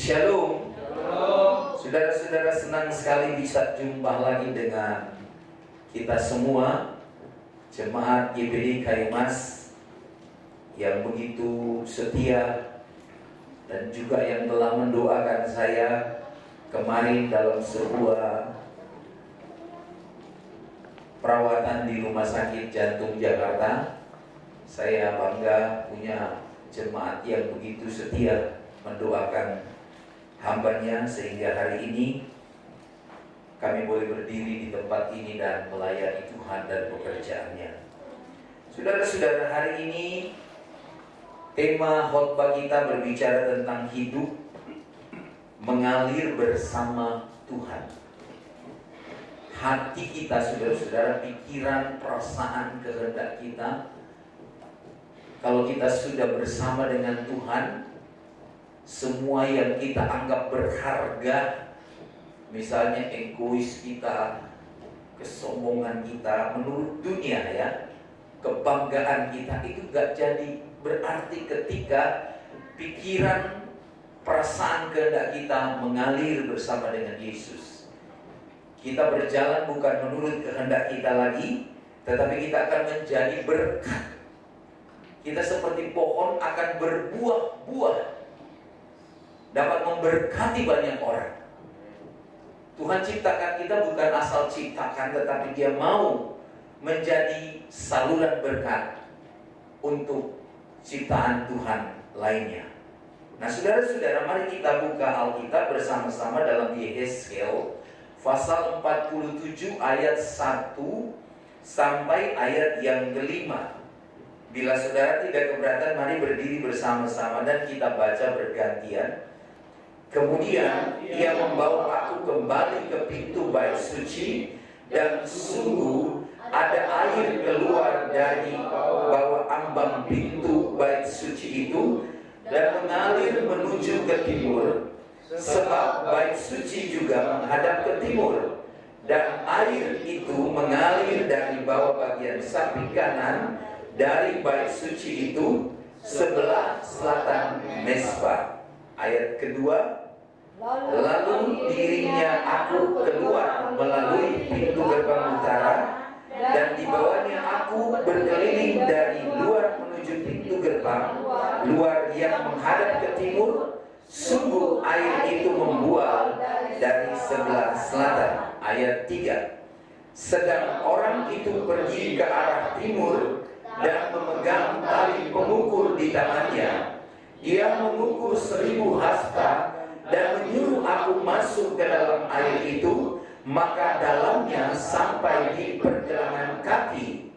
Shalom. Saudara-saudara, senang sekali bisa jumpa lagi dengan kita semua, jemaat GBD Kaimas yang begitu setia dan juga yang telah mendoakan saya kemarin dalam sebuah perawatan di Rumah Sakit Jantung Jakarta. Saya bangga punya jemaat yang begitu setia mendoakan hambanya, sehingga hari ini kami boleh berdiri di tempat ini dan melayani Tuhan dan pekerjaannya. Saudara-saudara, hari ini tema khotbah kita berbicara tentang hidup mengalir bersama Tuhan. Hati kita, saudara-saudara, pikiran, perasaan, kehendak kita, kalau kita sudah bersama dengan Tuhan, semua yang kita anggap berharga, misalnya egois kita, kesombongan kita, menurut dunia ya, kebanggaan kita, itu gak jadi berarti ketika pikiran, perasaan, kehendak kita mengalir bersama dengan Yesus. Kita berjalan bukan menurut kehendak kita lagi, tetapi kita akan menjadi berkat. Kita seperti pohon akan berbuah-buah, dapat memberkati banyak orang. Tuhan ciptakan kita bukan asal ciptakan, tetapi Dia mau menjadi saluran berkat untuk ciptaan Tuhan lainnya. Nah, saudara-saudara, mari kita buka Alkitab bersama-sama dalam Yehezkel pasal 47 ayat 1 sampai ayat yang kelima. Bila saudara tidak keberatan, mari berdiri bersama-sama dan kita baca bergantian. Kemudian ia membawa aku kembali ke pintu bait suci, dan sungguh ada air keluar dari bawah ambang pintu bait suci itu dan mengalir menuju ke timur, sebab bait suci juga menghadap ke timur. Dan air itu mengalir dari bawah bagian samping kanan dari bait suci itu sebelah selatan Mesbah. Ayat kedua, lalu dirinya aku keluar melalui pintu gerbang utara, dan di bawahnya aku berkeliling dari luar menuju pintu gerbang luar yang menghadap ke timur. Sungguh air itu membual dari sebelah selatan. Ayat 3, sedang orang itu pergi ke arah timur dan memegang tali pengukur di tangannya. Ia mengukur 1000 hasta dan menyuruh aku masuk ke dalam air itu, maka dalamnya sampai di pergelangan kaki.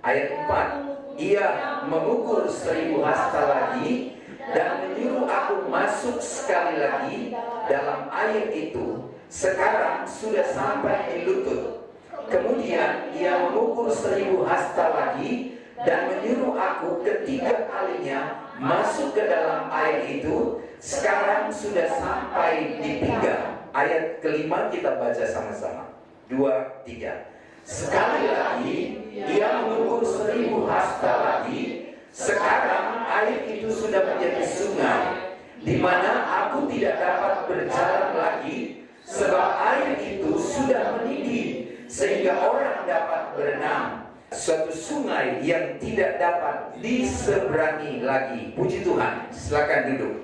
Ayat 4, ia mengukur 1000 hasta lagi dan menyuruh aku masuk sekali lagi dalam air itu. Sekarang sudah sampai di lutut. Kemudian ia mengukur 1000 hasta lagi dan menyuruh aku ketiga kalinya masuk ke dalam air itu. Sekarang sudah sampai di pinggang. Ayat kelima kita baca sama-sama. 2, 3. Sekali lagi ia mengukur 1000 hasta lagi. Sekarang air itu sudah menjadi sungai, di mana aku tidak dapat berjalan lagi, sebab air itu sudah mendidih sehingga orang dapat berenang. Suatu sungai yang tidak dapat diseberangi lagi. Puji Tuhan. Silakan duduk.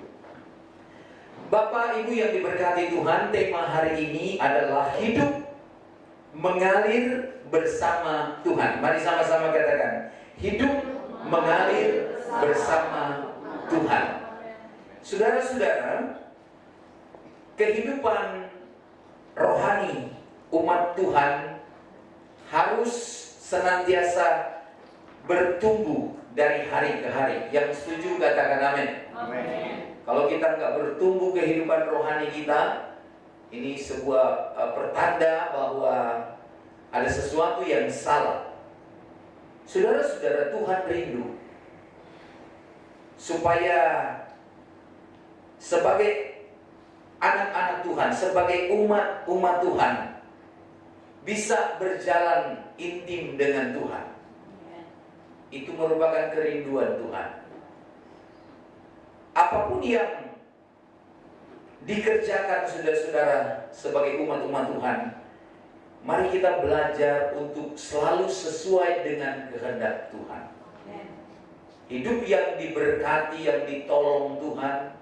Bapak Ibu yang diberkati Tuhan, tema hari ini adalah hidup mengalir bersama Tuhan. Mari sama-sama katakan, hidup mengalir bersama Tuhan. Saudara-saudara, kehidupan rohani umat Tuhan harus senantiasa bertumbuh dari hari ke hari. Yang setuju katakan amin. Amin. Kalau kita nggak bertumbuh kehidupan rohani kita, ini sebuah pertanda bahwa ada sesuatu yang salah. Saudara-saudara, Tuhan rindu supaya sebagai anak-anak Tuhan, sebagai umat Tuhan, bisa berjalan intim dengan Tuhan. Itu merupakan kerinduan Tuhan. Apapun yang dikerjakan saudara-saudara sebagai umat-umat Tuhan. Mari kita belajar untuk selalu sesuai dengan kehendak Tuhan. Hidup yang diberkati, yang ditolong Tuhan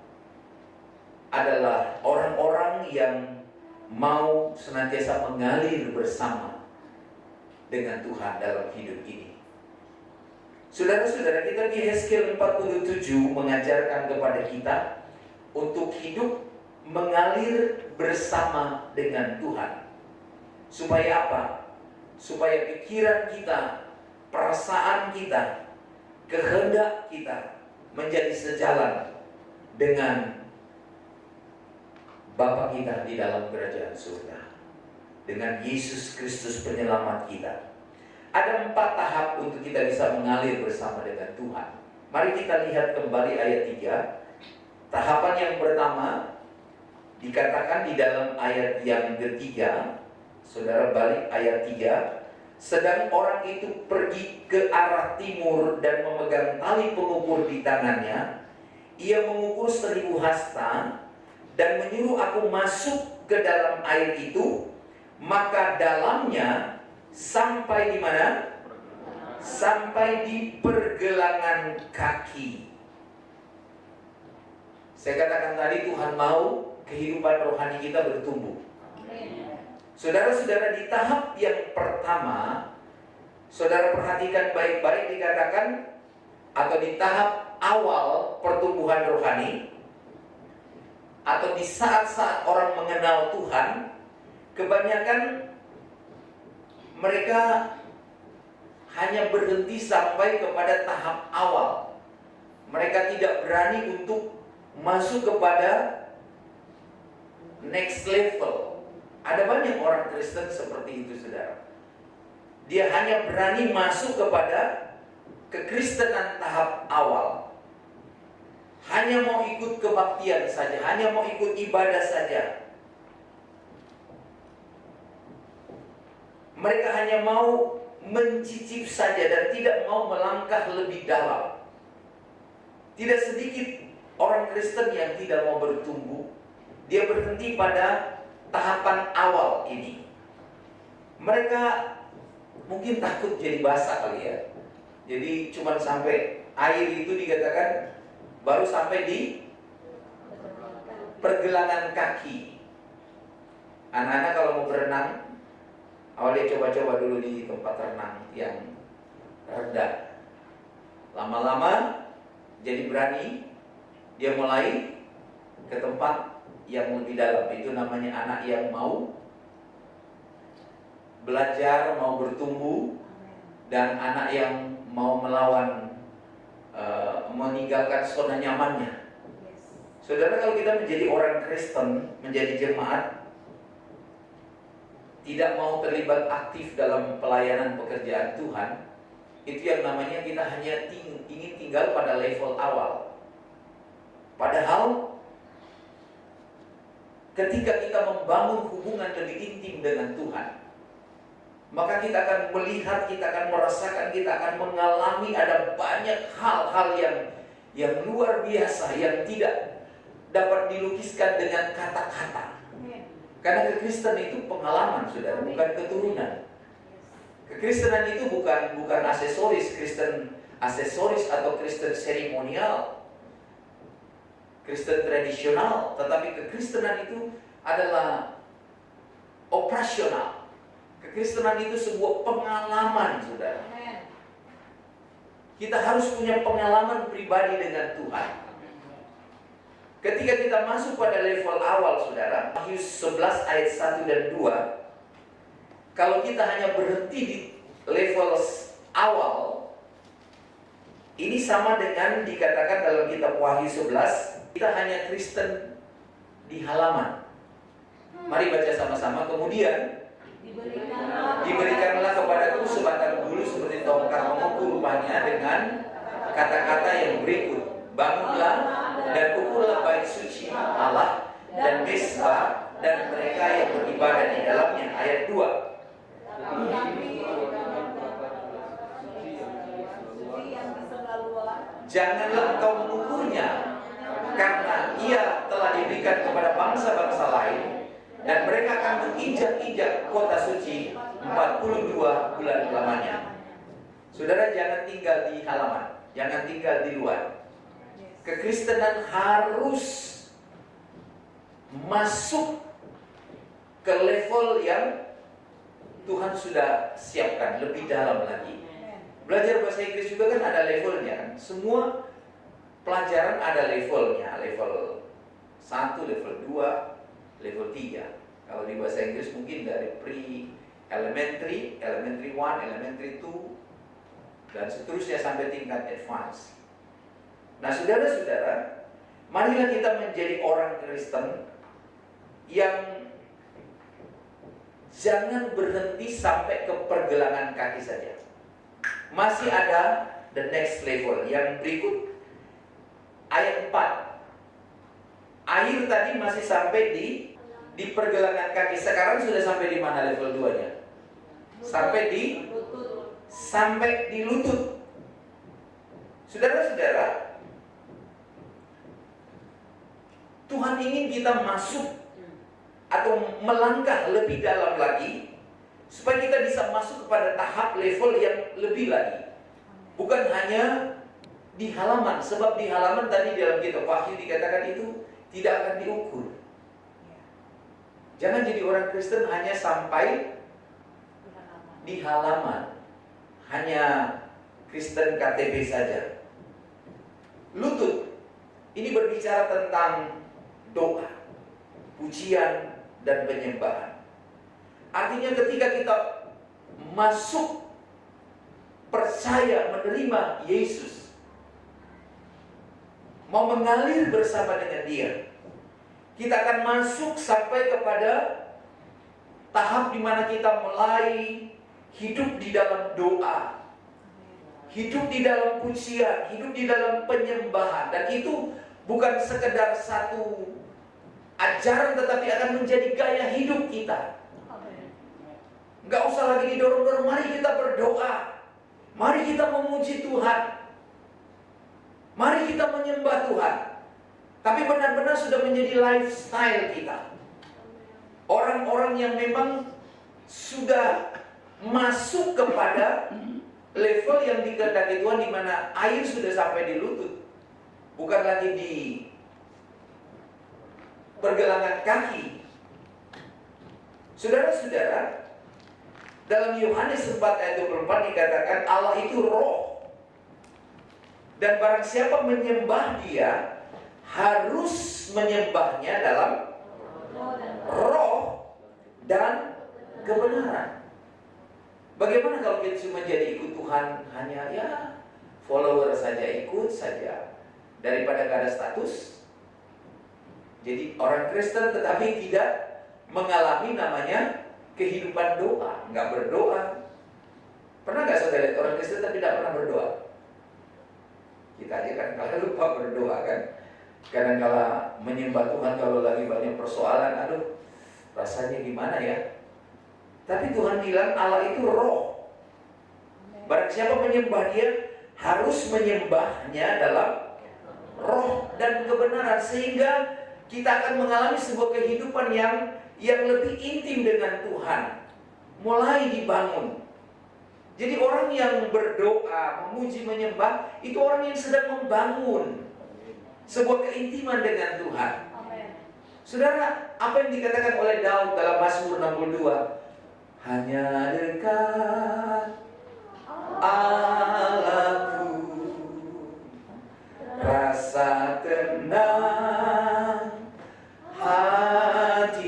adalah orang-orang yang mau senantiasa mengalir bersama dengan Tuhan dalam hidup ini. Saudara-saudara, kita di Yesaya 47 mengajarkan kepada kita untuk hidup mengalir bersama dengan Tuhan. Supaya apa? Supaya pikiran kita, perasaan kita, kehendak kita menjadi sejalan dengan Bapa kita di dalam kerajaan surga, dengan Yesus Kristus penyelamat kita. Ada 4 tahap untuk kita bisa mengalir bersama dengan Tuhan. Mari kita lihat kembali ayat 3. Tahapan yang pertama dikatakan di dalam ayat yang ketiga. Saudara balik ayat 3. Sedang orang itu pergi ke arah timur dan memegang tali pengukur di tangannya. Ia mengukur 1000 hasta dan menyuruh aku masuk ke dalam air itu. Maka dalamnya sampai di mana? Sampai di pergelangan kaki. Saya katakan tadi, Tuhan mau kehidupan rohani kita bertumbuh. Saudara-saudara, di tahap yang pertama, saudara perhatikan baik-baik, dikatakan atau di tahap awal pertumbuhan rohani, atau di saat-saat orang mengenal Tuhan, kebanyakan mereka hanya berhenti sampai kepada tahap awal. Mereka tidak berani untuk masuk kepada next level. Ada banyak orang Kristen seperti itu, saudara. Dia hanya berani masuk kepada kekristenan tahap awal. Hanya mau ikut kebaktian saja, hanya mau ikut ibadah saja. Mereka hanya mau mencicip saja dan tidak mau melangkah lebih dalam. Tidak sedikit orang Kristen yang tidak mau bertumbuh. Dia berhenti pada tahapan awal ini. Mereka mungkin takut jadi basah kali ya. Jadi cuma sampai air itu dikatakan baru sampai di pergelangan kaki. Anak-anak kalau mau berenang, awalnya coba-coba dulu di tempat renang yang rendah. Lama-lama jadi berani, dia mulai ke tempat yang lebih dalam. Itu namanya anak yang mau belajar, mau bertumbuh, dan anak yang mau melawan, meninggalkan zona nyamannya. Saudara, kalau kita menjadi orang Kristen, menjadi jemaat, tidak mau terlibat aktif dalam pelayanan pekerjaan Tuhan, itu yang namanya kita hanya ingin tinggal pada level awal. Padahal ketika kita membangun hubungan lebih intim dengan Tuhan, maka kita akan melihat, kita akan merasakan, kita akan mengalami ada banyak hal-hal yang luar biasa, yang tidak dapat dilukiskan dengan kata-kata. Karena kekristenan itu pengalaman, saudara, bukan keturunan. Kekristenan itu bukan aksesoris, Kristen aksesoris atau Kristen seremonial, Kristen tradisional, tetapi kekristenan itu adalah operasional. Kekristenan itu sebuah pengalaman, saudara. Kita harus punya pengalaman pribadi dengan Tuhan. Ketika kita masuk pada level awal, saudara, Matius 11 ayat 1 dan 2, kalau kita hanya berhenti di level awal, ini sama dengan dikatakan dalam kitab Wahyu 11, kita hanya Kristen di halaman. Mari baca sama-sama. Kemudian diberikanlah kepadaku sebatang bulu seperti tongkat mengukur rupanya dengan kata-kata yang berikut: bangunlah dan ukurlah bait suci Allah dan mesbah dan mereka yang beribadah di dalamnya. Ayat 2. Janganlah engkau mengukurnya, karena ia telah diberikan kepada kepada bangsa-bangsa lain, dan mereka akan menginjak-injak kota suci 42 bulan lamanya. Saudara, jangan tinggal di halaman, jangan tinggal di luar. Kekristenan harus masuk ke level yang Tuhan sudah siapkan lebih dalam lagi. Belajar bahasa Inggris juga kan ada levelnya kan. Semua pelajaran ada levelnya, level 1, level 2, level 3. Kalau di bahasa Inggris mungkin dari pre-elementary, elementary 1, elementary 2, dan seterusnya sampai tingkat advance. Nah, saudara-saudara, marilah kita menjadi orang Kristen yang jangan berhenti sampai ke pergelangan kaki saja. Masih ada the next level yang berikut. Ayat 4. Air tadi masih sampai di pergelangan kaki. Sekarang sudah sampai di mana level 2-nya? Sampai di lutut. Saudara-saudara, Tuhan ingin kita masuk atau melangkah lebih dalam lagi supaya kita bisa masuk kepada tahap level yang lebih lagi. Bukan hanya di halaman, sebab di halaman tadi dalam kitab Wahyu dikatakan itu tidak akan diukur. Jangan jadi orang Kristen hanya sampai di halaman, hanya Kristen KTP saja. Lutut ini berbicara tentang doa, pujian, dan penyembahan. Artinya ketika kita masuk, percaya, menerima Yesus, mau mengalir bersama dengan Dia, kita akan masuk sampai kepada tahap di mana kita mulai hidup di dalam doa, hidup di dalam pujian, hidup di dalam penyembahan. Dan itu bukan sekedar satu ajaran, tetapi akan menjadi gaya hidup kita. Nggak usah lagi didorong-dorong, mari kita berdoa, mari kita memuji Tuhan, mari kita menyembah Tuhan. Tapi benar-benar sudah menjadi lifestyle kita. Orang-orang yang memang sudah masuk kepada level yang dikehendaki Tuhan, di mana air sudah sampai di lutut, bukan lagi di pergelangan kaki. Saudara-saudara, dalam Yohanes 4 ayat 24 dikatakan Allah itu roh, dan barang siapa menyembah Dia harus menyembahnya dalam roh dan kebenaran. Bagaimana kalau kita cuma jadi ikut Tuhan, hanya ya follower saja, ikut saja, daripada gak ada status? Jadi orang Kristen tetapi tidak mengalami namanya kehidupan doa, nggak berdoa. Pernah nggak saudara lihat orang Kristen tapi tidak pernah berdoa? Kita aja kan kalau lupa berdoa kan. Kadang-kala menyembah Tuhan kalau lagi banyak persoalan, aduh rasanya gimana ya. Tapi Tuhan bilang Allah itu roh. Barang siapa menyembah Dia harus menyembahnya dalam roh dan kebenaran, sehingga kita akan mengalami sebuah kehidupan yang lebih intim dengan Tuhan, mulai dibangun. Jadi orang yang berdoa, memuji, menyembah, itu orang yang sedang membangun sebuah keintiman dengan Tuhan. Saudara, apa yang dikatakan oleh Daud dalam Mazmur 62? Hanya dekat Allahku, rasa tenang hatiku.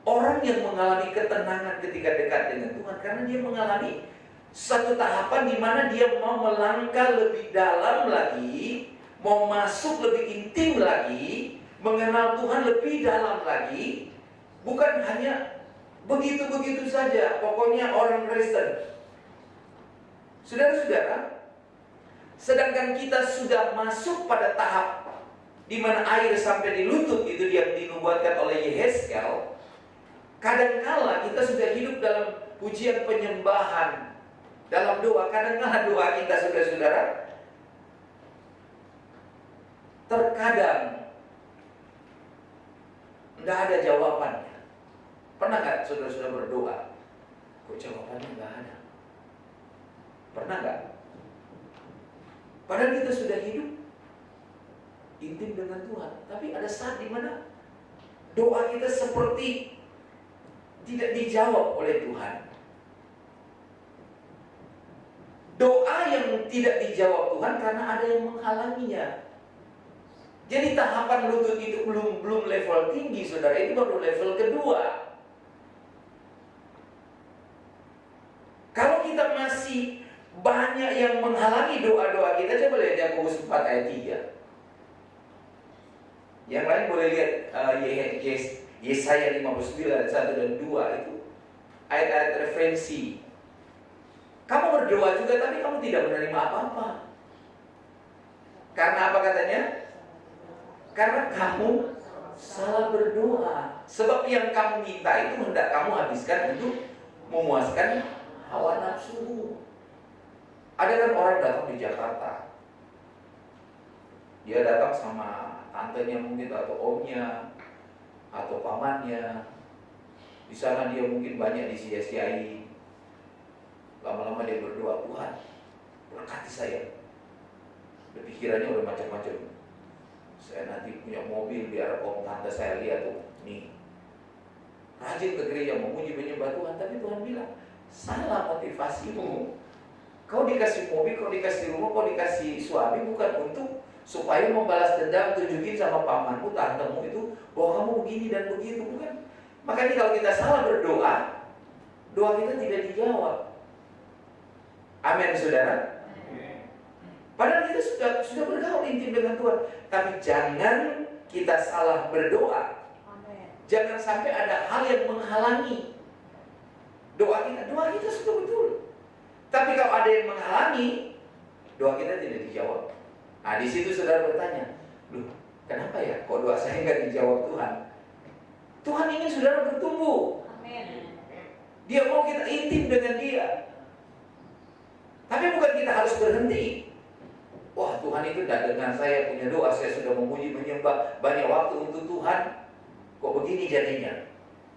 Orang yang mengalami ketenangan ketika dekat dengan Tuhan karena dia mengalami satu tahapan di mana dia mau melangkah lebih dalam lagi, mau masuk lebih intim lagi, mengenal Tuhan lebih dalam lagi. Bukan hanya begitu-begitu saja, pokoknya orang Kristen. Saudara-saudara, sedangkan kita sudah masuk pada tahap di mana air sampai di lutut, itu yang dinubuatkan oleh Yehezkel. Kadangkala kita sudah hidup dalam pujian penyembahan, dalam doa. Kadangkala doa kita, saudara-saudara, terkadang nggak ada jawabannya. Pernah nggak saudara-saudara berdoa, kok jawabannya nggak ada? Pernah nggak? Padahal kita sudah hidup intim dengan Tuhan, tapi ada saat di mana doa kita seperti tidak dijawab oleh Tuhan. Doa yang tidak dijawab Tuhan karena ada yang menghalanginya. Jadi tahapan lutut itu belum level tinggi, saudara, itu baru level kedua. Kalau kita masih banyak yang menghalangi doa-doa kita, coba lihat Yakobus 4 ayat 3. Yang lain boleh lihat Yesaya 59 1 dan 2, itu ayat-ayat referensi. Kamu berdoa juga tapi kamu tidak menerima apa-apa. Karena apa katanya? Karena kamu salah berdoa. Sebab yang kamu minta itu hendak kamu habiskan untuk memuaskan hawa nafsumu. Ada kan orang datang di Jakarta, dia datang sama tantenya mungkin, atau omnya, atau pamannya. Di sana dia mungkin banyak disia-siai. Lama-lama dia berdoa, Tuhan berkati saya. Pikirannya udah macam-macam. Saya nanti punya mobil biar om tante saya lihat tuh, nih rajin ke gereja memuji menyembah Tuhan. Tapi Tuhan bilang, salah motivasimu. Kau dikasih mobil, kau dikasih rumah, kau dikasih suami bukan untuk supaya membalas dendam, tunjukin sama pamanmu, tantemu itu bahwa kamu begini dan begitu, bukan. Makanya kalau kita salah berdoa, doa kita tidak dijawab. Amin, saudara. Padahal kita sudah bergaul intim dengan Tuhan, tapi jangan kita salah berdoa. Jangan sampai ada hal yang menghalangi doa kita. Doa kita sudah betul, tapi kalau ada yang menghalangi, doa kita tidak dijawab. Nah, di situ saudara bertanya, loh, kenapa ya kok doa saya nggak dijawab Tuhan? Tuhan ingin saudara bertumbuh. Amin. Dia mau kita intim dengan Dia. Tapi bukan kita harus berhenti. Wah, Tuhan itu tidak dengar saya punya doa, saya sudah memuji menyembah banyak waktu untuk Tuhan, kok begini jadinya?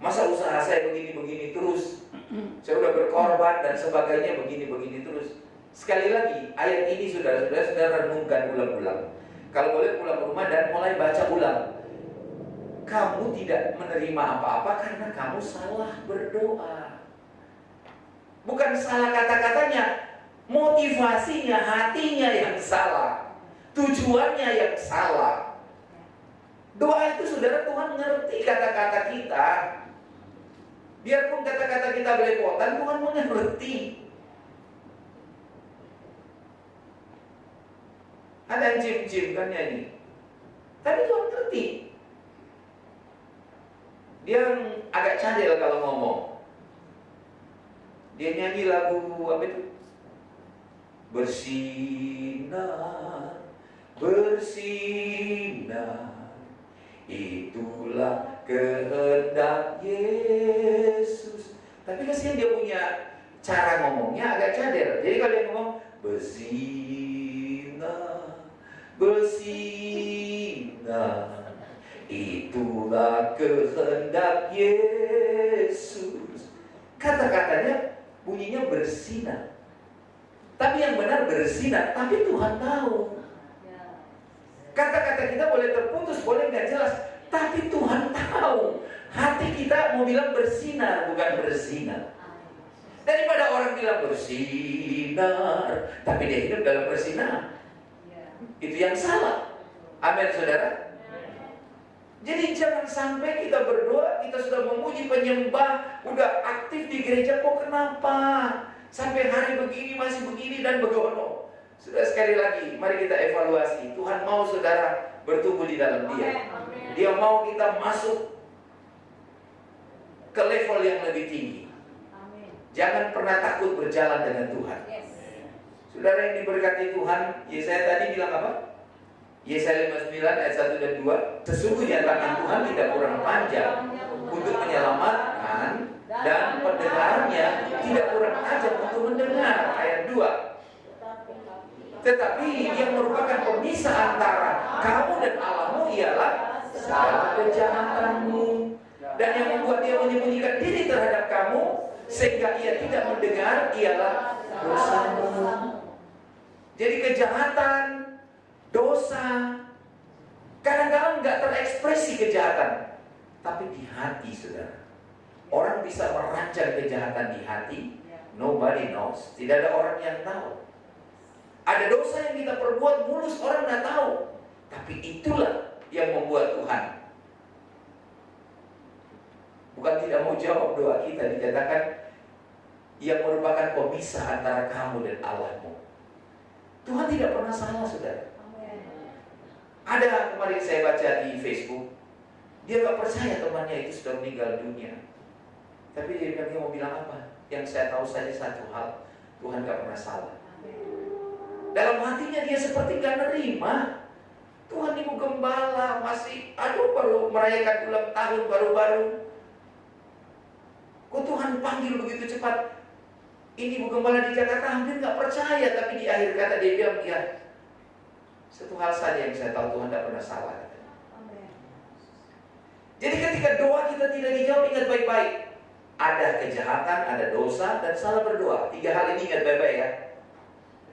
Masa usaha saya begini-begini terus? Saya sudah berkorban dan sebagainya begini-begini terus. Sekali lagi, ayat ini sudah renungkan ulang-ulang. Kalau boleh pulang ke rumah dan mulai baca ulang. Kamu tidak menerima apa-apa karena kamu salah berdoa. Bukan salah kata-katanya, motivasinya, hatinya yang salah, tujuannya yang salah. Doa itu saudara, Tuhan mengerti kata-kata kita. Biarpun kata-kata kita belepotan, Tuhan mengerti. Ada yang cim-cim kan nyanyi, tapi Tuhan ngerti. Dia agak cadel kalau ngomong. Dia nyanyi lagu apa itu? Bersinar, bersinar, itulah kehendak Yesus. Tapi kasihan dia punya cara ngomongnya agak cadel. Jadi kalau dia ngomong bersinar, bersinar, itulah kehendak Yesus. Kata-katanya bunyinya bersinar. Tapi yang benar bersinar, tapi Tuhan tahu. Kata-kata kita boleh terputus, boleh nggak jelas, tapi Tuhan tahu. Hati kita mau bilang bersinar, bukan bersinar. Daripada orang bilang bersinar, tapi dia hidup dalam bersinar, itu yang salah. Amin, saudara. Jadi jangan sampai kita berdoa, kita sudah memuji penyembah, udah aktif di gereja, kok kenapa sampai hari begini masih begini dan begono. Sudah, sekali lagi, mari kita evaluasi. Tuhan mau saudara bertumbuh di dalam Dia. Dia mau kita masuk ke level yang lebih tinggi. Jangan pernah takut berjalan dengan Tuhan. Saudara yang diberkati Tuhan, Yesaya tadi bilang apa? Yesaya 59 ayat 1 dan 2. Sesungguhnya tangan Tuhan tidak kurang panjang untuk menyelamatkan, dan pendengarannya tidak kurang tajam untuk mendengar. Ayat 2. Tetapi yang merupakan pemisah antara kamu dan Allahmu ialah segala kejahatanmu. Dan yang membuat dia menyembunyikan diri terhadap kamu sehingga ia tidak mendengar ialah dosamu. Jadi kejahatan, dosa, kadang-kadang nggak terekspresi kejahatan, tapi di hati, saudara. Orang bisa merancang kejahatan di hati, nobody knows. Tidak ada orang yang tahu. Ada dosa yang kita perbuat mulus, orang nggak tahu. Tapi itulah yang membuat Tuhan bukan tidak mau jawab doa kita, dikatakan yang merupakan pemisah antara kamu dan Allahmu. Tuhan tidak pernah salah, saudara. Ada kemarin saya baca di Facebook, dia gak percaya temannya itu sudah meninggal dunia. Tapi dia bilang, dia mau bilang apa? Yang saya tahu saja satu hal, Tuhan gak pernah salah. Dalam hatinya dia seperti gak nerima. Tuhan, ibu gembala masih, baru merayakan ulang tahun baru-baru. Kok Tuhan panggil begitu cepat? Ini ibu gembala di Jakarta hampir gak percaya. Tapi di akhir kata dia bilang, ya, satu hal saja yang saya tahu, Tuhan tidak pernah salah. Jadi ketika doa kita tidak dijawab, ingat baik-baik. Ada kejahatan, ada dosa, dan salah berdoa. 3 hal ini ingat baik-baik ya.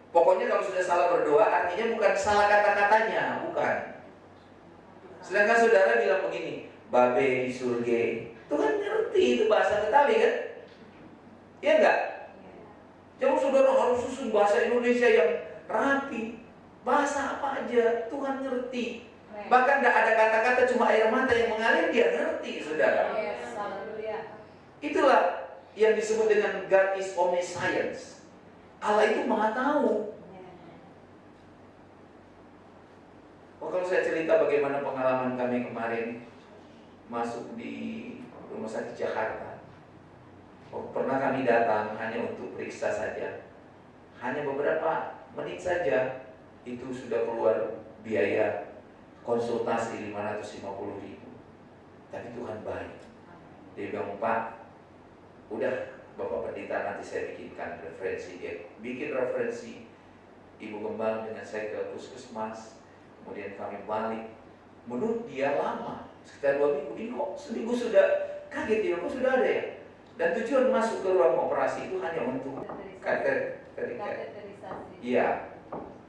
Pokoknya kalau sudah salah berdoa, artinya bukan salah kata-katanya, bukan. Sedangkan saudara bilang begini, babe di surga. Tuhan ngerti itu bahasa Betawi kan? Iya enggak? Jangan saudara harus susun bahasa Indonesia yang rapi. Bahasa apa aja Tuhan ngerti. Bahkan tidak ada kata-kata, cuma air mata yang mengalir, dia ngerti, saudara. Itulah yang disebut dengan God is omniscience. Allah itu maha tahu. Kalau saya cerita bagaimana pengalaman kami kemarin masuk di rumah sakit Jakarta. Pernah kami datang hanya untuk periksa saja. Hanya beberapa menit saja itu sudah keluar biaya konsultasi 550.000. Tapi Tuhan baik. Dia bilang, Pak, udah Bapak Pendeta nanti saya bikinkan referensi. Dia bikin referensi Ibu Gembala dengan saya ke puskesmas. Kemudian kami balik. Menurut dia lama, sekitar 2 minggu. Ini kok seminggu sudah, kaget dia, kok sudah ada ya? Dan tujuan masuk ke ruang operasi itu hanya untuk kateterisasi. Iya.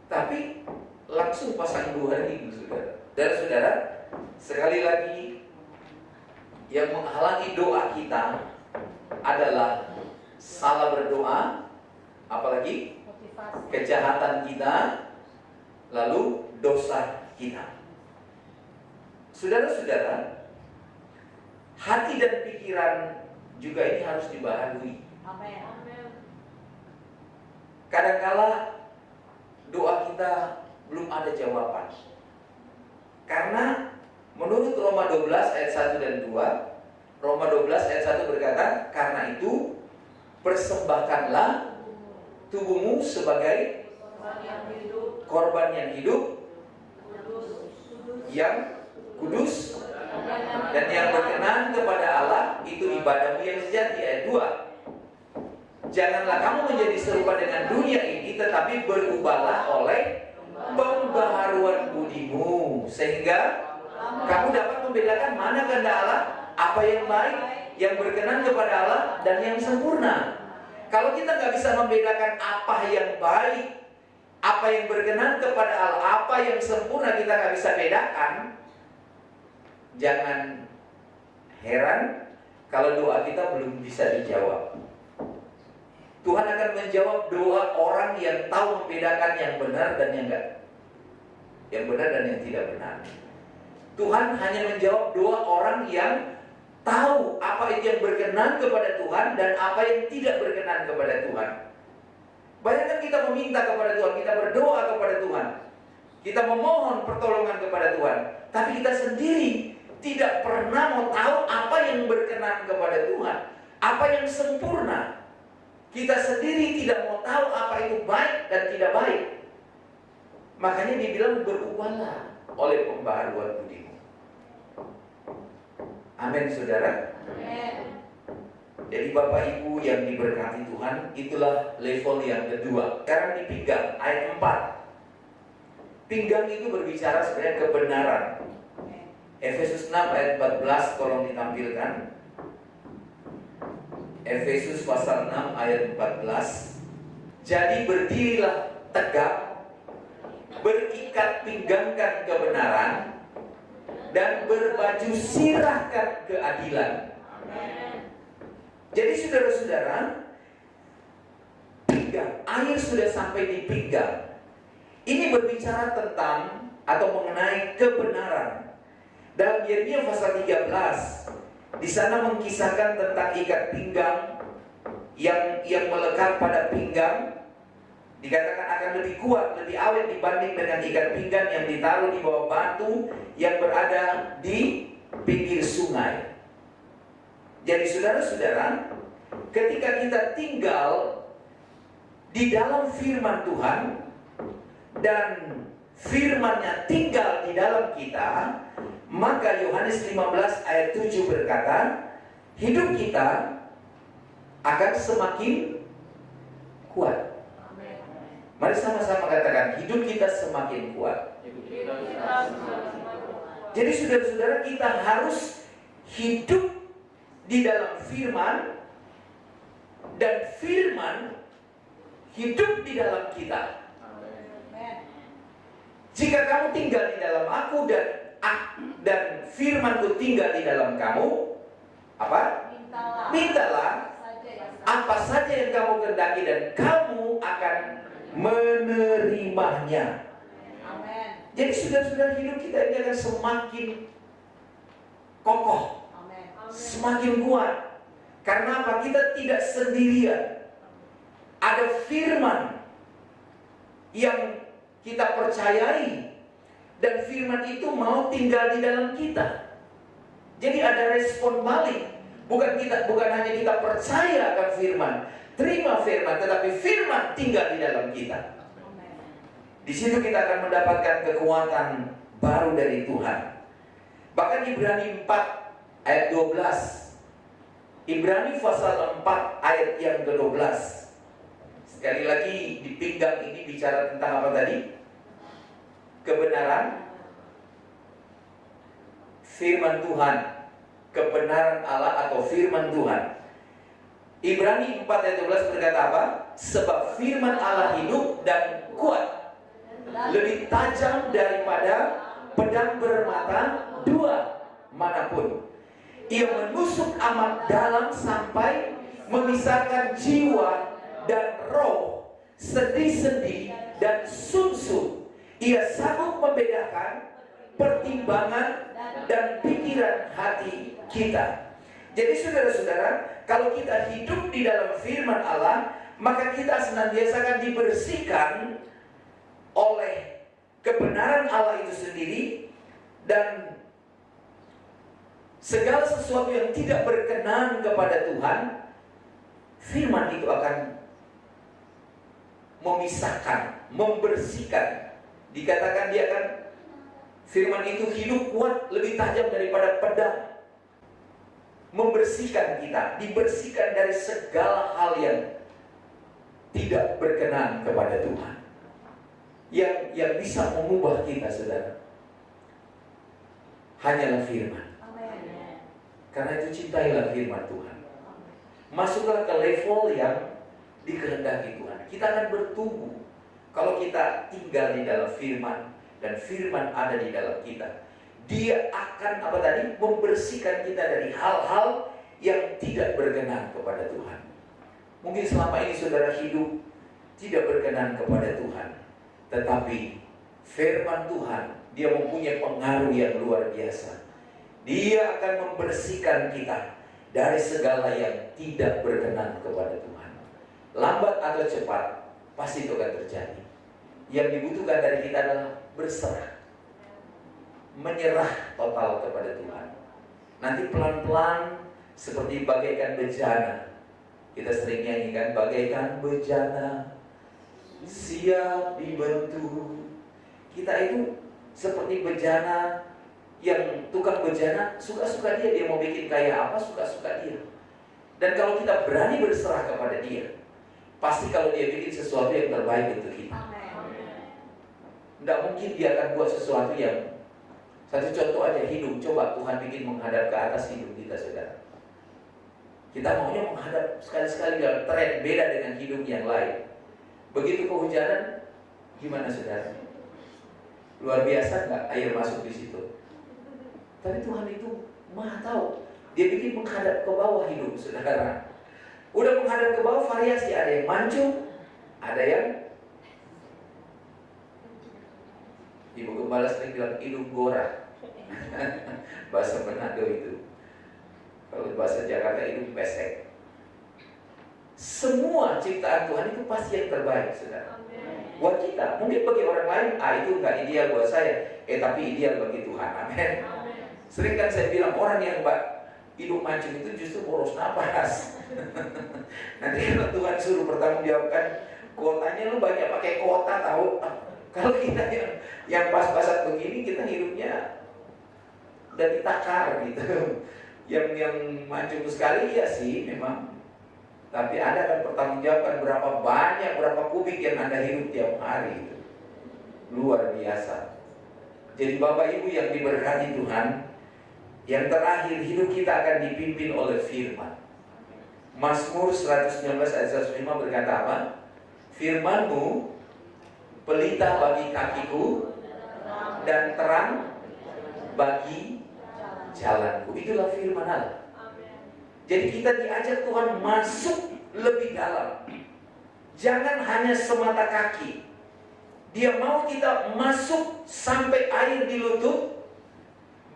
Tapi langsung pasang 2.000, saudara. Dan saudara, sekali lagi yang menghalangi doa kita adalah salah berdoa, apalagi kejahatan kita, lalu dosa kita. Saudara-saudara, hati dan pikiran juga ini harus dibaharui. Amin. Kadangkala doa kita belum ada jawaban. Karena menurut Roma 12 ayat 1 dan 2, Roma 12 ayat 1 berkata, karena itu persembahkanlah tubuhmu sebagai korban yang hidup, yang kudus, dan yang berkenan kepada Allah, itu ibadahmu yang sejati. Ayat 2, janganlah kamu menjadi serupa dengan dunia ini, tetapi berubahlah oleh pembaharuan budimu, sehingga kamu dapat membedakan mana kehendak Allah, apa yang baik, yang berkenan kepada Allah, dan yang sempurna. Kalau kita nggak bisa membedakan apa yang baik, apa yang berkenan kepada Allah, apa yang sempurna, kita nggak bisa bedakan, jangan heran kalau doa kita belum bisa dijawab. Tuhan akan menjawab doa orang yang tahu membedakan yang benar dan yang enggak, yang benar dan yang tidak benar. Tuhan hanya menjawab doa orang yang tahu apa itu yang berkenan kepada Tuhan dan apa yang tidak berkenan kepada Tuhan. Bayangkan kita meminta kepada Tuhan, kita berdoa kepada Tuhan, kita memohon pertolongan kepada Tuhan, tapi kita sendiri tidak pernah mau tahu apa yang berkenan kepada Tuhan, apa yang sempurna. Kita sendiri tidak mau tahu apa itu baik dan tidak baik. Makanya dibilang berubahlah oleh pembaharuan budimu. Amin, saudara. Amin. Jadi Bapak Ibu yang diberkati Tuhan, itulah level yang kedua. Sekarang di pinggang, ayat 4. Pinggang itu berbicara sebenarnya kebenaran. Efesus 6 ayat 14 tolong ditampilkan. Efesus pasal 6 ayat 14. Jadi berdirilah tegak, berikat pinggangkan kebenaran, dan berbaju sirahkan keadilan. Jadi saudara-saudara, pinggang, air sudah sampai di pinggang. Ini berbicara tentang atau mengenai kebenaran. Dalam Yeremia pasal 13, di sana mengisahkan tentang ikat pinggang yang melekat pada pinggang. Dikatakan akan lebih kuat, lebih awet dibanding dengan ikat pinggang yang ditaruh di bawah batu yang berada di pinggir sungai. Jadi saudara-saudara, ketika kita tinggal di dalam firman Tuhan dan firman-Nya tinggal di dalam kita, maka Yohanes 15 ayat 7 berkata, hidup kita akan semakin kuat. Mari sama-sama katakan, hidup kita semakin kuat. Jadi saudara-saudara, kita harus hidup di dalam firman, dan firman hidup di dalam kita. Jika kamu tinggal di dalam aku dan firmanku tinggal di dalam kamu, apa? Mintalah apa saja yang kamu kehendaki dan kamu akan menerimanya. Amen. Jadi saudara-saudara, hidup kita ini akan semakin kokoh, semakin kuat. Karena apa? Kita tidak sendirian. Ada firman yang kita percayai, dan firman itu mau tinggal di dalam kita. Jadi ada respon balik. Bukan hanya kita percaya akan firman, terima firman, tetapi firman tinggal di dalam kita. Di situ kita akan mendapatkan kekuatan baru dari Tuhan. Bahkan Ibrani 4 ayat 12. Ibrani pasal 4 ayat yang ke-12. Sekali lagi, di pinggang ini bicara tentang apa tadi? Kebenaran, firman Tuhan, kebenaran Allah atau firman Tuhan. Ibrani 4 ayat 12 berkata apa? Sebab firman Allah hidup dan kuat, lebih tajam daripada pedang bermata dua manapun. Ia menusuk amat dalam sampai memisahkan jiwa dan roh, sendi-sendi dan sumsum. Ia sanggup membedakan pertimbangan dan pikiran hati kita. Jadi saudara-saudara, kalau kita hidup di dalam firman Allah, maka kita senantiasa akan dibersihkan oleh kebenaran Allah itu sendiri, dan segala sesuatu yang tidak berkenan kepada Tuhan, firman itu akan memisahkan, membersihkan. Dikatakan dia akan, firman itu hidup kuat, lebih tajam daripada pedang, membersihkan kita, dibersihkan dari segala hal yang tidak berkenan kepada Tuhan, yang bisa mengubah kita, saudara, hanyalah firman. Karena itu cintailah firman Tuhan. Masuklah ke level yang dikehendaki Tuhan. Kita akan bertumbuh kalau kita tinggal di dalam firman, dan firman ada di dalam kita. Dia akan apa tadi? Membersihkan kita dari hal-hal yang tidak berkenan kepada Tuhan. Mungkin selama ini saudara hidup tidak berkenan kepada Tuhan, tetapi firman Tuhan, dia mempunyai pengaruh yang luar biasa. Dia akan membersihkan kita dari segala yang tidak berkenan kepada Tuhan. Lambat atau cepat, pasti itu akan terjadi. Yang dibutuhkan dari kita adalah berserah, menyerah total kepada Tuhan. Nanti pelan-pelan seperti bagaikan bejana. Kita sering nyanyikan, bagaikan bejana siap dibentuk. Kita itu seperti bejana yang tukang bejana, suka-suka dia mau bikin kayak apa, suka-suka dia. Dan kalau kita berani berserah kepada dia, pasti kalau dia bikin sesuatu yang terbaik untuk kita. Tidak mungkin dia akan buat sesuatu yang Satu contoh aja, hidup. Coba Tuhan bikin menghadap ke atas hidup kita, saudara. Kita maunya menghadap sekali-sekali dalam tren beda dengan hidup yang lain. Begitu kehujanan, gimana saudara? Luar biasa nggak air masuk di situ? Tapi Tuhan itu Maha tahu. Dia bikin menghadap ke bawah hidup, saudara. Udah menghadap ke bawah, variasi. Ada yang mancung, ada yang Ibu Gembala sering bilang hidung gora. Bahasa Manado itu. Kalau bahasa Jakarta hidung pesek. Semua ciptaan Tuhan itu pasti yang terbaik, saudara. Buat kita, mungkin bagi orang lain, itu nggak ideal buat saya. Tapi ideal bagi Tuhan, amin. Sering kan saya bilang, orang yang hidup mancung itu justru boros napas. Nanti kalau Tuhan suruh bertanggungjawabkan kuotanya, lu banyak pakai kuota tahu. Kalau kita yang pas-pasan begini, kita hidupnya udah ditakar gitu. Yang mancung sekali ya sih memang, tapi Anda akan bertanggungjawabkan berapa banyak, berapa kubik yang Anda hidup tiap hari itu. Luar biasa. Jadi Bapak Ibu yang diberkati Tuhan, yang terakhir hidup kita akan dipimpin oleh firman. Mazmur 119 ayat 105 berkata apa? Firman-Mu pelita bagi kakiku dan terang bagi jalanku. Itulah firman Allah. Jadi kita diajak Tuhan masuk lebih dalam. Jangan hanya semata kaki. Dia mau kita masuk sampai air di lutut,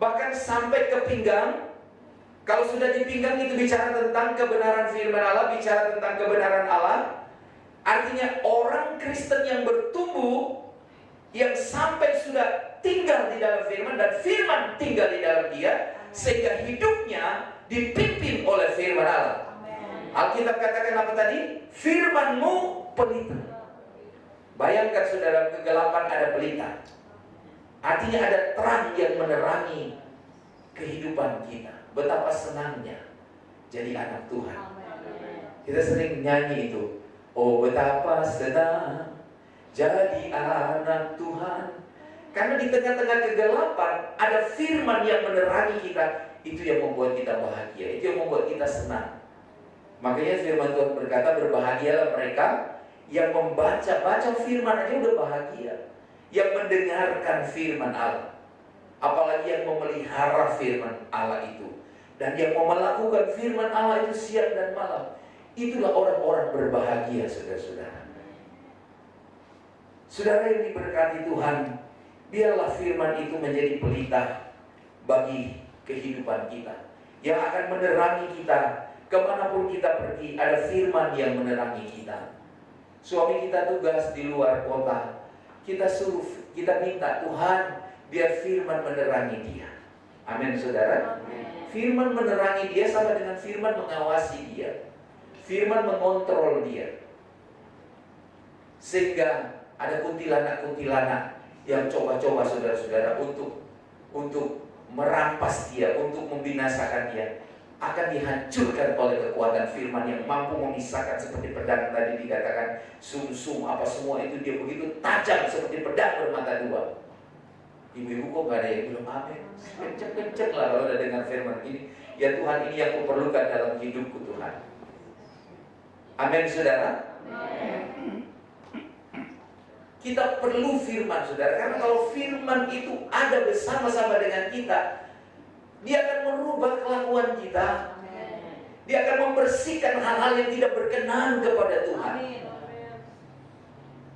bahkan sampai ke pinggang. Kalau sudah di pinggang itu bicara tentang kebenaran firman Allah, bicara tentang kebenaran Allah. Artinya orang Kristen yang bertumbuh, yang sampai sudah tinggal di dalam firman dan firman tinggal di dalam dia, sehingga hidupnya dipimpin oleh firman Allah. Alkitab katakan apa tadi? Firman-Mu pelita. Bayangkan saudara, kegelapan ada pelita. Artinya ada terang yang menerangi kehidupan kita. Betapa senangnya jadi anak Tuhan. Kita sering nyanyi itu. Oh betapa senang jadi anak Tuhan. Karena di tengah-tengah kegelapan ada firman yang menerangi kita. Itu yang membuat kita bahagia, itu yang membuat kita senang. Makanya firman Tuhan berkata, berbahagialah mereka yang membaca firman aja udah bahagia, yang mendengarkan firman Allah, apalagi yang memelihara firman Allah itu, dan yang mau melakukan firman Allah itu siang dan malam. Itulah orang-orang berbahagia, saudara-saudara. Saudara yang diberkati Tuhan, biarlah firman itu menjadi pelita bagi kehidupan kita, yang akan menerangi kita kemanapun kita pergi. Ada firman yang menerangi kita. Suami kita tugas di luar kota, kita minta Tuhan biar firman menerangi dia. Amin, saudara. Firman menerangi dia sama dengan firman mengawasi dia. Firman mengontrol dia, sehingga ada kuntilanak-kuntilanak yang coba-coba saudara-saudara untuk merampas dia, untuk membinasakan dia, akan dihancurkan oleh kekuatan firman yang mampu memisahkan, seperti pedang tadi dikatakan, sum-sum apa semua itu dia begitu tajam seperti pedang bermata dua. Ibu-ibu kok gak ada yang bilang amin? Kenceng-kenceng lah kalau udah dengar firman ini. Ya Tuhan, ini yang kuperlukan dalam hidupku Tuhan. Amin, saudara. Kita perlu firman, saudara, karena kalau firman itu ada bersama-sama dengan kita, dia akan merubah kelakuan kita. Dia akan membersihkan hal-hal yang tidak berkenan kepada Tuhan.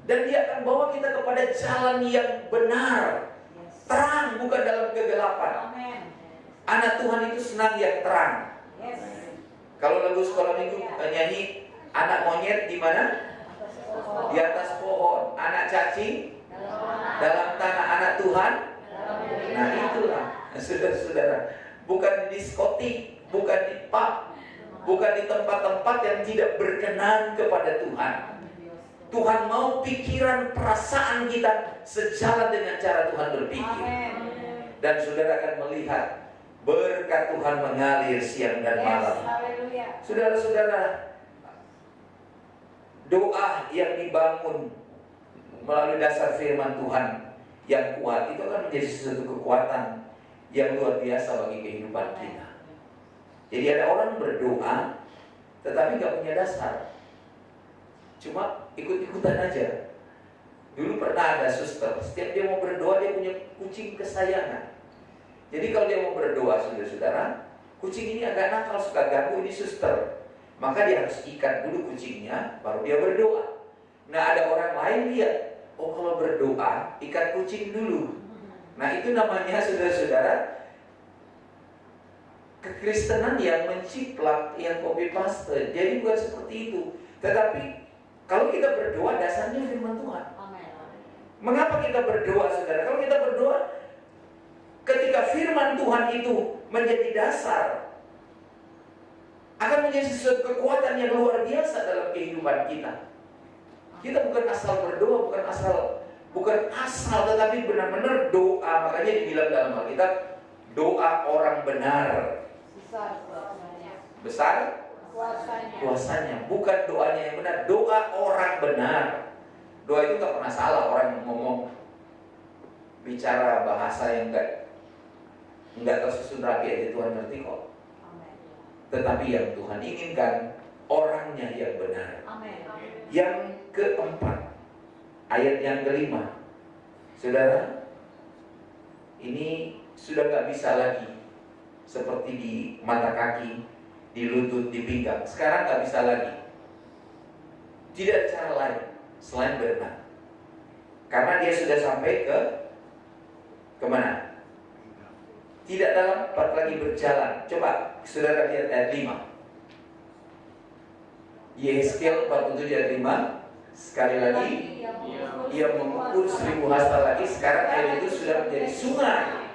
Dan dia akan bawa kita kepada jalan yang benar, terang, bukan dalam kegelapan. Anak Tuhan itu senang yang terang. Kalau lagu sekolah minggu nyanyi, anak monyet di mana? Di atas pohon. Anak cacing dalam tanah. Anak Tuhan. Nah itulah, saudara-saudara, bukan di diskotik, bukan di pub, bukan di tempat-tempat yang tidak berkenan kepada Tuhan. Tuhan mau pikiran, perasaan kita sejalan dengan cara Tuhan berpikir. Dan saudara akan melihat berkat Tuhan mengalir siang dan malam. Saudara-saudara, doa yang dibangun melalui dasar firman Tuhan yang kuat itu akan menjadi sesuatu kekuatan yang luar biasa bagi kehidupan kita. Jadi ada orang berdoa tetapi gak punya dasar, cuma ikut-ikutan aja. Dulu pernah ada suster, setiap dia mau berdoa dia punya kucing kesayangan. Jadi kalau dia mau berdoa, saudara-saudara, kucing ini agak nakal, suka ganggu ini suster, maka dia harus ikat dulu kucingnya, baru dia berdoa. Nah ada orang lain lihat, oh kalau berdoa ikat kucing dulu. Nah itu namanya, saudara-saudara, kekristenan yang menciplak, yang copy paste. Jadi bukan seperti itu. Tetapi kalau kita berdoa dasarnya firman Tuhan. Mengapa kita berdoa, saudara? Kalau kita berdoa, ketika firman Tuhan itu menjadi dasar, akan menjadi sesuatu kekuatan yang luar biasa dalam kehidupan kita. Kita bukan asal berdoa, bukan asal, tetapi benar-benar doa. Makanya dibilang dalam Alkitab, doa orang benar besar kuasanya. Bukan doanya yang benar, doa orang benar. Doa itu gak pernah salah. Orang yang ngomong, bicara bahasa yang enggak tersusun rapi aja Tuhan ngerti kok. Tetapi yang Tuhan inginkan orangnya yang benar. Yang keempat, ayat yang kelima, saudara, ini sudah gak bisa lagi seperti di mata kaki, di lutut, di pinggang. Sekarang gak bisa lagi. Tidak ada cara lain selain berenang. Karena dia sudah sampai kemana? Tidak dapat lagi berjalan. Coba saudara lihat ayat 5. Yehezkiel 47 ayat 5. Sekali lagi, ia mengukur 1000 hasta lagi. Sekarang air itu sudah menjadi sungai,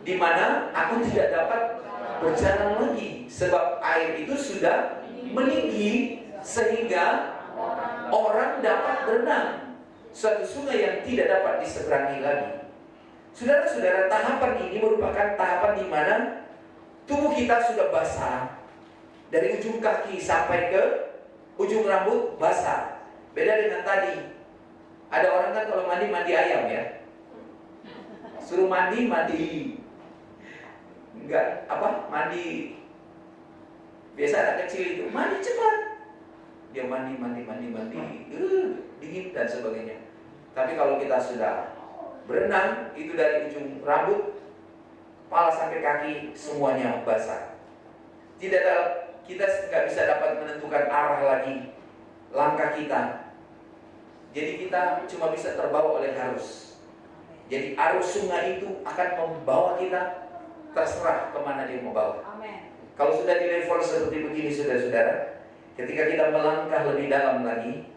di mana aku tidak dapat berjalan lagi, sebab air itu sudah meninggi sehingga orang dapat berenang. Suatu sungai yang tidak dapat diseberangi lagi. Saudara-saudara, tahapan ini merupakan tahapan di mana tubuh kita sudah basah, dari ujung kaki sampai ke ujung rambut basah. Beda dengan tadi. Ada orang kan kalau mandi ayam ya, suruh mandi enggak mandi biasa anak kecil itu mandi cepat, dia mandi dingin dan sebagainya. Tapi kalau kita sudah berenang, itu dari ujung rambut kepala sampai kaki semuanya basah. Kita nggak bisa dapat menentukan arah lagi langkah kita. Jadi kita cuma bisa terbawa oleh arus. Jadi arus sungai itu akan membawa kita, terserah kemana dia mau bawa. Amen. Kalau sudah di level seperti begini, saudara-saudara, ketika kita melangkah lebih dalam lagi,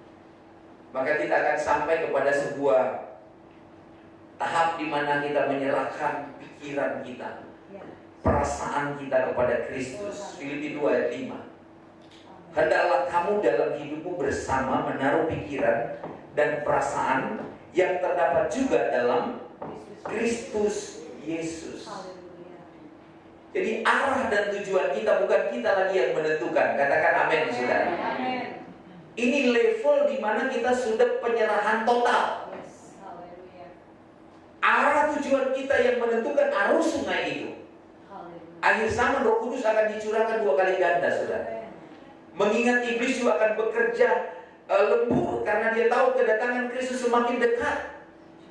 maka kita akan sampai kepada sebuah tahap di mana kita menyerahkan pikiran kita, perasaan kita kepada Kristus. Filipi 2 ayat 5. Hendaklah kamu dalam hidupmu bersama menaruh pikiran dan perasaan yang terdapat juga dalam Kristus Yesus. Jadi arah dan tujuan kita bukan kita lagi yang menentukan. Katakan amin, saudara. Ini level di mana kita sudah penyerahan total. Arah tujuan kita yang menentukan arus sungai itu. Akhir zaman Roh Kudus akan dicurahkan 2 kali ganda, saudara. Mengingat iblis juga akan bekerja lembur karena dia tahu kedatangan Kristus semakin dekat.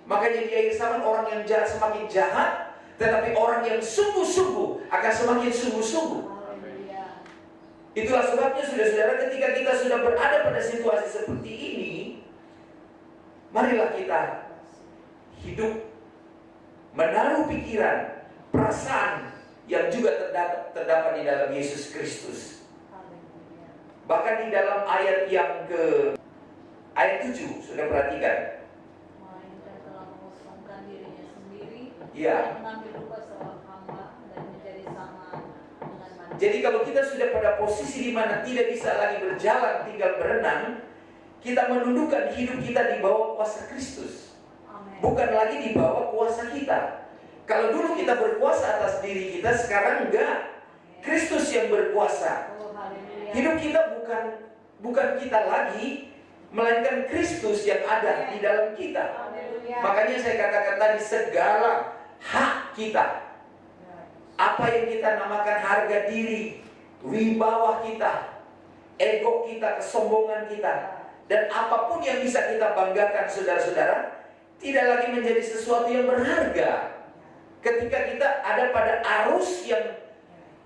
Makanya di akhir zaman orang yang jahat semakin jahat, tetapi orang yang sungguh-sungguh akan semakin sungguh-sungguh. Itulah sebabnya saudara-saudara, ketika kita sudah berada pada situasi seperti ini, marilah kita hidup menaruh pikiran, perasaan yang juga terdapat di dalam Yesus Kristus. Bahkan di dalam ayat yang ayat 7, sudah perhatikan. Melainkan telah mengosongkan dirinya sendiri, ya, mengambil rupa seorang hamba dan menjadi sama dengan manusia. Jadi kalau kita sudah pada posisi di mana tidak bisa lagi berjalan, tinggal berenang, kita menundukkan hidup kita di bawah kuasa Kristus. Amen. Bukan lagi di bawah kuasa kita. Kalau dulu kita berkuasa atas diri kita, sekarang enggak. Kristus yang berkuasa. Hidup kita bukan kita lagi, melainkan Kristus yang ada di dalam kita. Makanya saya katakan tadi, segala hak kita Apa yang kita namakan harga diri, wibawa kita, ego kita, kesombongan kita, dan apapun yang bisa kita banggakan, saudara-saudara, tidak lagi menjadi sesuatu yang berharga ketika kita ada pada arus yang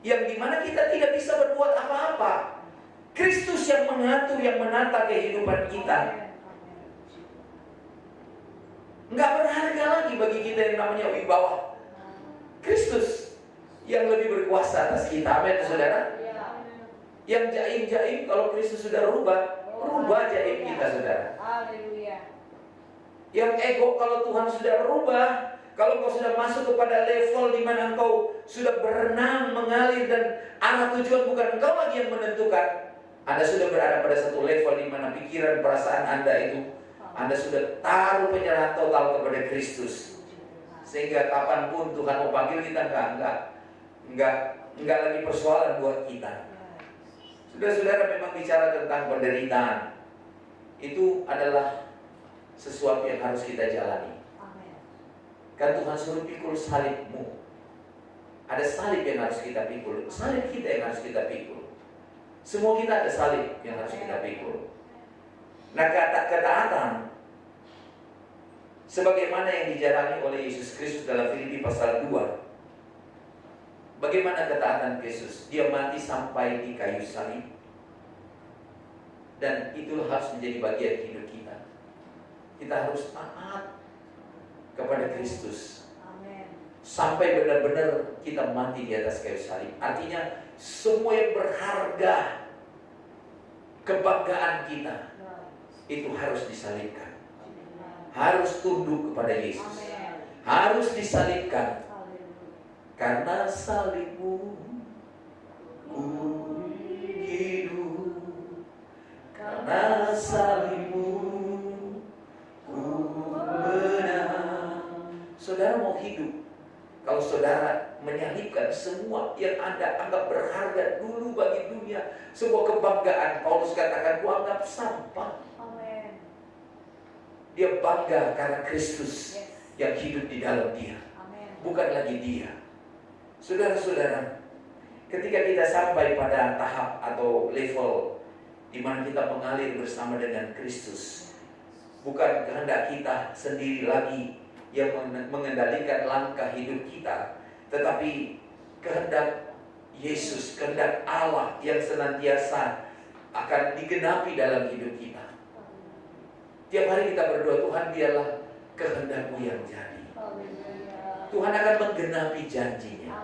dimana kita tidak bisa berbuat apa-apa. Kristus yang mengatur, yang menata kehidupan kita. Nggak berharga lagi bagi kita yang namanya wibawa. Kristus yang lebih berkuasa atas kita. Amin, saudara. Yang jaim-jaim, kalau Kristus sudah rubah jaim kita, saudara. Yang ego, kalau Tuhan sudah rubah, kalau kau sudah masuk kepada level di mana engkau sudah berenang, mengalir, dan arah tujuan bukan engkau lagi yang menentukan. Anda sudah berada pada satu level di mana pikiran, perasaan Anda sudah taruh penyerahan total kepada Kristus. Sehingga kapanpun Tuhan mau panggil kita, enggak lagi persoalan buat kita. Saudara-saudara, memang bicara tentang penderitaan, itu adalah sesuatu yang harus kita jalani. Kan Tuhan suruh pikul salibmu. Ada salib yang harus kita pikul. Salib kita yang harus kita pikul. Semua kita ada salib yang harus kita pikul. Nah, ketaatan sebagaimana yang dijalani oleh Yesus Kristus dalam Filipi pasal 2. Bagaimana ketaatan Yesus? Dia mati sampai di kayu salib. Dan itu harus menjadi bagian hidup kita. Kita harus taat kepada Kristus. Sampai benar-benar kita mati di atas kayu salib. Artinya semua yang berharga, kebanggaan kita, itu harus disalibkan. Harus tunduk kepada Yesus. Harus disalibkan. Karena salibmu ku hidup. Karena salibmu ku menang. Saudara mau hidup kalau saudara menyalibkan semua yang Anda anggap berharga dulu bagi dunia, semua kebanggaan. Paulus katakan, ku anggap sampah. Dia bangga karena Kristus yang hidup di dalam dia, bukan lagi dia. Saudara-saudara, ketika kita sampai pada tahap atau level di mana kita mengalir bersama dengan Kristus, bukan kehendak kita sendiri lagi yang mengendalikan langkah hidup kita, tetapi kehendak Yesus, kehendak Allah yang senantiasa akan digenapi dalam hidup kita. Tiap hari kita berdoa, Tuhan, biarlah kehendak-Mu yang jadi. Tuhan akan menggenapi janjinya.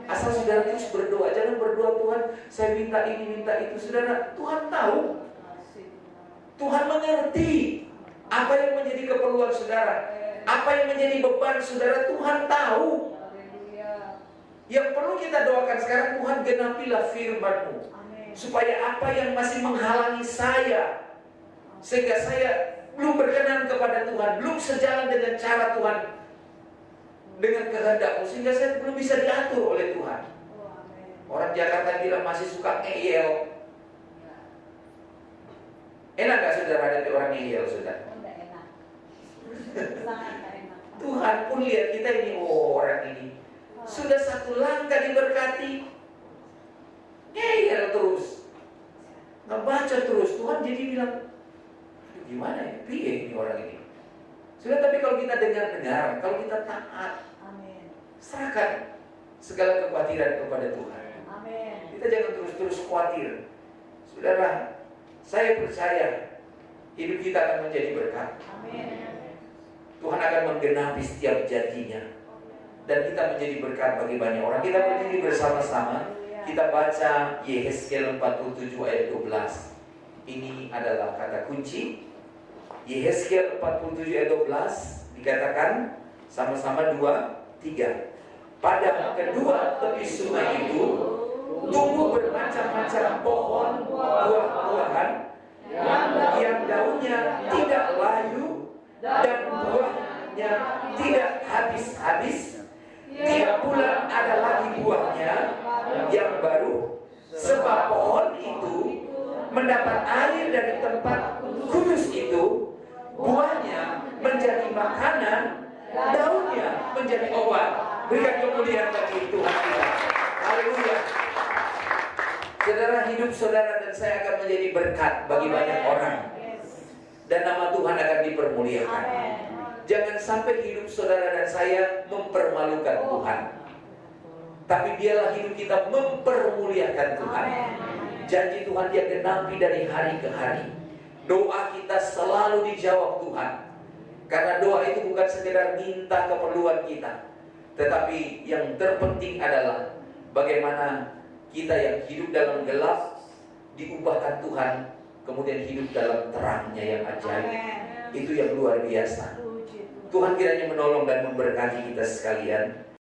Asal saudara terus berdoa, jangan berdoa, Tuhan, saya minta ini, minta itu. Saudara, Tuhan tahu. Tuhan mengerti apa yang menjadi keperluan saudara, apa yang menjadi beban saudara. Tuhan tahu. Yang perlu kita doakan sekarang, Tuhan, genapilah firman-Mu, supaya apa yang masih menghalangi saya, sehingga saya belum berkenan kepada Tuhan, belum sejalan dengan cara Tuhan, dengan kehendak-Mu, sehingga saya belum bisa diatur oleh Tuhan. Orang Jakarta bilang masih suka ngeyel. Enak gak saudara hadapi orang ngeyel, saudara? Tuhan pun lihat kita ini, orang ini sudah satu langkah diberkati, ngeyel terus, ngebaca terus. Tuhan jadi bilang, gimana ya, piye ini orang ini. Sudah, tapi kalau kita dengar, kalau kita taat, serahkan segala kekhawatiran kepada Tuhan. Kita jangan terus-terus khawatir. Saudara, saya percaya hidup kita akan menjadi berkat. Tuhan akan menggenapi setiap janjinya, dan kita menjadi berkat bagi banyak orang. Kita berdiri bersama-sama, kita baca Yehezkiel 47 ayat 12. Ini adalah kata kunci. Yehezkiel 47 ayat 12 dikatakan sama-sama 2, 3. Pada kedua tepi sungai itu tumbuh bermacam-macam pohon buah-buahan yang daunnya tidak layu dan buahnya tidak habis-habis. Tiap bulan ada lagi buahnya yang baru, sebab pohon itu mendapat air dari tempat kudus itu. Buahnya menjadi makanan, daunnya menjadi obat. Berikan kemuliaan bagi Tuhan kita. Haleluya. Saudara, hidup saudara dan saya akan menjadi berkat bagi banyak orang. Dan nama Tuhan akan dipermuliakan. Jangan sampai hidup saudara dan saya mempermalukan Tuhan. Tapi biarlah hidup kita mempermuliakan Tuhan. Janji Tuhan dia genapi dari hari ke hari. Doa kita selalu dijawab Tuhan. Karena doa itu bukan sekedar minta keperluan kita, tetapi yang terpenting adalah bagaimana kita yang hidup dalam gelap diubahkan Tuhan, kemudian hidup dalam terangnya yang ajaib. Itu yang luar biasa. Tuhan kiranya menolong dan memberkati kita sekalian.